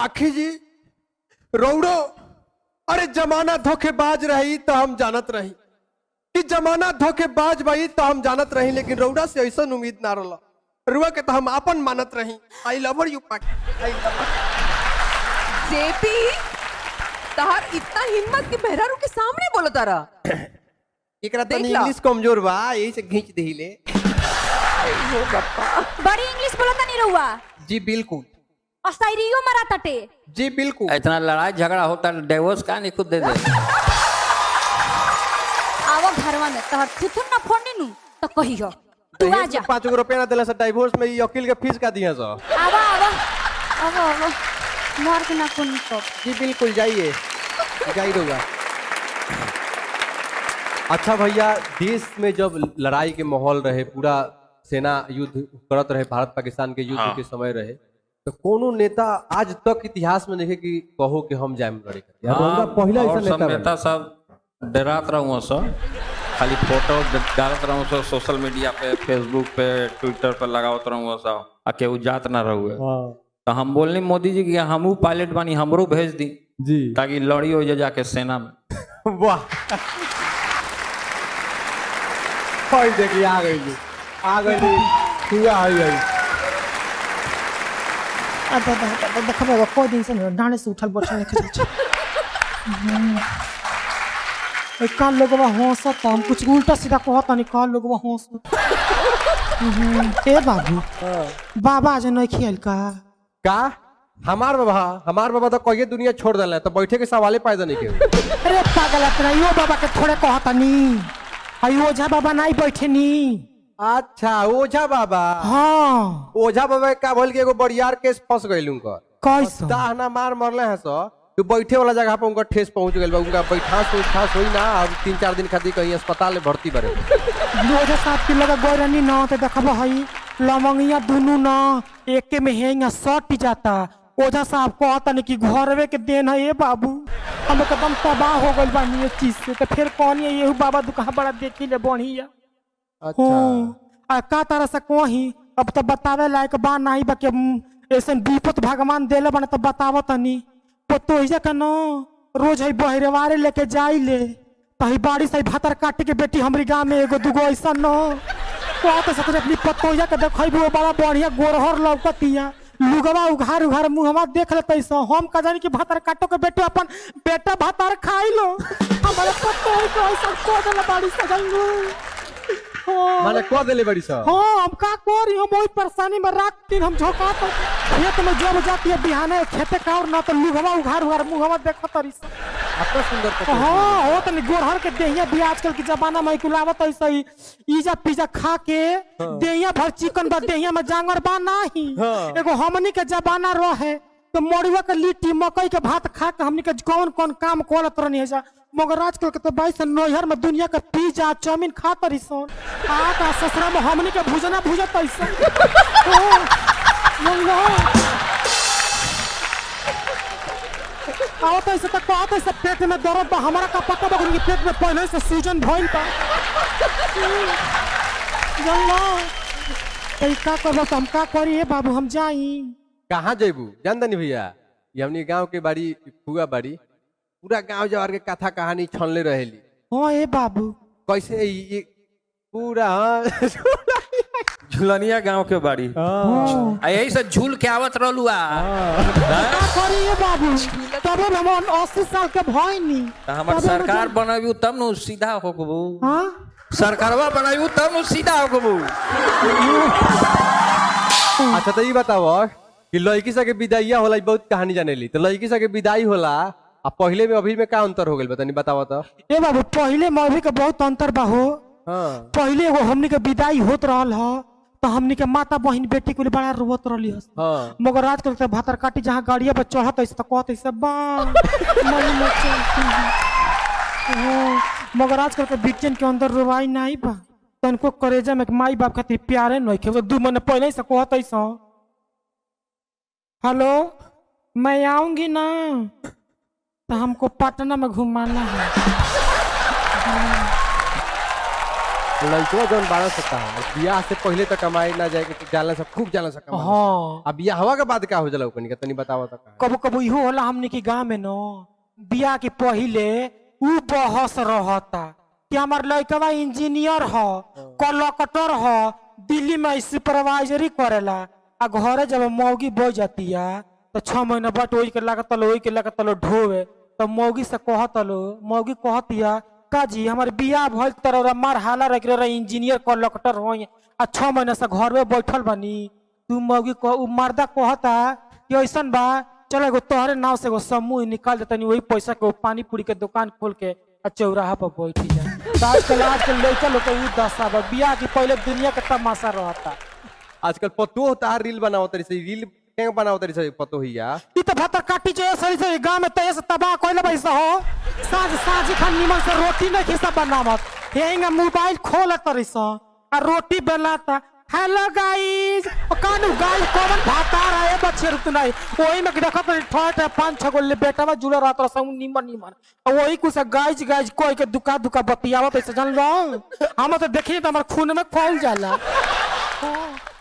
आखी जी रौड़ो अरे जमाना धोखेबाज रही तो हम जानत रही कि जमाना धोखेबाज भाई तो हम जानत रही, लेकिन रौड़ा से ऐसा उम्मीद ना रहा। रुआ के तो हम अपन मानत रही। आई लव यू पाकी। जेपी तार इतना हिम्मत कि मेहरारू के सामने बोलो तारा। एकरा तनी इंग्लिश कमजोर बा, यही से खींच देहिले। बड़ी इंग्लिश बोलता नहीं रहुआ। जी बिल्कुल। और शायरियो मरा तटे। जी बिल्कुल। इतना लड़ाई झगड़ा होता डिवोर्स का नहीं खुद दे दे। आवो घरवा में तहर थुथुन ना फोड़नी नु तो कहियो तू आ जा। 5 रुपया ना देला से डिवोर्स में ये वकील के फीस का दिया सो। आवो आवो आवो आवो मार के ना कोन को। जी बिल्कुल जाइए जाइए रहुआ। अच्छा भैया, देश में जब लड़ाई के माहौल रहे, पूरा सेना युद्ध करत रहे, भारत पाकिस्तान के युद्ध के समय रहे, तो कोनो नेता आज तक इतिहास में देखे कि कहो कि हम जाए लड़े। पहला ऐसा नेता सब डरात रहूँ सब, खाली फोटो डालत रहूँ सब सोशल मीडिया पे, फेसबुक पे, ट्विटर पे लगावत रहूँ सब, आ केहू जात ना रहुए। तो हम बोलनी मोदी जी की हमू पायलट बानी, हमरो भेज दी जी, ताकि लड़ी हो जाके सेना में। वाह देखिए आ गई हुआ आ गई। देखो कोई दिन से डांडे से उठल बैठल का लोगवा हंसत, हम कुछ उल्टा सीधा कहता नहीं का लोगवा हंसत। ए बाबू बाबा आज नहीं खेल का हमार बाबा तो कहिए दुनिया छोड़ दिला, तो बैठे के सवाले पैदा नहीं किए। अरे पागल अपना यो बाबा के थोड़े कहता नहीं, अयो ओझा बाबा नहीं बैठे नी। अच्छा ओझा बाबा। हाँ ओझा बाबा का बोल के एगो बड़ियार केस फंस गइल उनकर। कैसे दाहना मार मरले हैं सो, तो बैठे वाला जगह पे उनका ठेस पहुंच गइल बा। उनका बैठास होई ना, अब 3-4 दिन खातिर कहीं अस्पताल में भर्ती बरे। ओझा साहब के लगा गोरनी ना तो देखबो हई लमंगिया दुनु ना एके में हेंगा सट जाता। ओझा साहब कहता नहीं कि घरवे के देन है। ए बाबू हम एकदम तबाह हो गइल बानी ये चीज से। तो फिर कौन है ये बाबा दुकान बड़ा देखी ले बढ़िया। अच्छा का तरह से कही अब तो बतावे लायक बा नहीं बा के ऐसे विपत भगवान देले बने तो बतावो तनी। तो का न रोज है बहरेवारे लेके जाई ले, तो बारिश है भातर काट के बेटी हमारी गाँव में एगो दुगो ऐसा न कहते से अपनी पतोहिया के देख बड़ा बढ़िया गोरहर लौकतिया, लुगवा उघार उघार मुहवा देख लेते सो। हम का जानी कि भातर काटो के बेटे अपन बेटा भातर खाई लो। हमारे पतोही को ऐसा को देला बारिश से माने को देले बड़ी सा। हां हम का करी, हम वही परेशानी में रात दिन हम झोका तो खेत में जब जाती है बिहाने खेते का और ना तो लुगवा उघार उघार मुहवा देखो तरी से। अपना सुंदर पतो। हां हो तो गोरहर के देहिया भी आजकल के जमाना में कुलावत ऐसा ही इजा पिजा खा के देहिया भर चिकन बा देहिया में जांगर बा नाही। एगो हमनी के जमाना रहे तो मड़ुआ के लिट्टी मकई के भात खा के हमनी के कौन कौन काम करत रहनी है जा। मगर आजकल के तो 22 नैहर में दुनिया का पिज्जा चाउमीन खाता रही सोन। का ससुरा में हमनी के भुजना भुजत ऐसा। आओ तो ऐसे तक कहते ऐसे पेट में दर्द बा, हमारा का पता बा कि पेट में पहले से सूजन भइल बा। जानलो ए का करबो हम का करी। ए बाबू हम जाई कहाँ जेबू जान दनी भैया, ये हमनी गांव के बाड़ी फुआ बाड़ी, पूरा गांव जवार के कथा कहानी छनले रहेली। हां ए बाबू कैसे ये पूरा झुलनिया गांव के बाड़ी यही से झूल के आवत रहलुआ। का करी ए बाबू तब हम 80 साल के भइनी। हमर सरकार बनाबू तब न सीधा होकबू। हां सरकारवा बनाबू तब न सीधा होकबू। अच्छा तो ये बताओ कि लड़की सा के विदाइया होला, बहुत कहानी जानेली, तो लड़की सा के विदाई होला अब पहले में अभी में क्या अंतर हो गइल बतानी बताओ तो। ए बाबू पहले में अभी के बहुत अंतर बा हो। पहले एगो हमनी के विदाई होत रहल ह तो हमनी के माता बहन बेटी के लिए बड़ा रोवत रहली ह। मगर आजकल के भातर काटी जहाँ गाड़िया पे चढ़त ऐसे तो कहत ऐसे बा मई में चलती है। मगर आजकल के बिटियन के अंदर रोवाई नहीं बा, तनको करेजा में माई बाप खातिर प्यारे नहीं के 2 महीने पहले से कहत ऐसा हेलो मैं आऊंगी ना तो हमको पटना में घुमाना है। लड़का जौन 12 से कहा बियाह से पहले तो कमाई ना जाए कि जाला सब खूब जाला सब कमा हाँ अब बियाह हवा के बाद का हो जाला ओकनी के तनी बतावा त का कबो कबो इहो होला हमने की गांव में न बियाह के पहिले उ बहस रहता कि हमार लड़कवा इंजीनियर ह कलेक्टर ह दिल्ली में सुपरवाइजरी करेला आ घरे जब मौगी बह जातिया तो 6 महीना बट ओई के लागत लो ढोवे तो मौगी से कहतलो मौगी कहतिया का जी हमारे बियाह भइल तरह मार हाला रख इंजीनियर कलेक्टर हो आ 6 महीना से घर में बैठल बनी तू मौगी उ मर्दा कहता कि ऐसन बा चलो एगो तोहरे नाव से एगो समूह निकाल देता वही पैसा के पानी पूरी के दुकान खोल के आ चौराहा पर बैठी जाए तो आजकल लड़का लोग के उ दशा बा बियाह के पहले दुनिया के तमाशा रहता आजकल पतो होता है रील बनाओ तरी से रील के बनाओ तरी से पतो हिया ई तो भतर काटी जो सही से गांव में तय से तबाह कोइले पैसा हो साँझ खान निमन से रोटी नहीं खिसा बनावत हेंगा मोबाइल खोल तरी से आ रोटी बेलाता हेलो गाइस कानू गाइस कौन भाता रहा है बच्चे रुक नहीं वही में देखो तो ठोट 5-6 गो ले बेटावा जुड़ा रहता सब निमन वही कुछ गाइस कोई के दुका बतियावत ऐसे जान लो हम तो देखिए तो हमारे खून में खोल जाला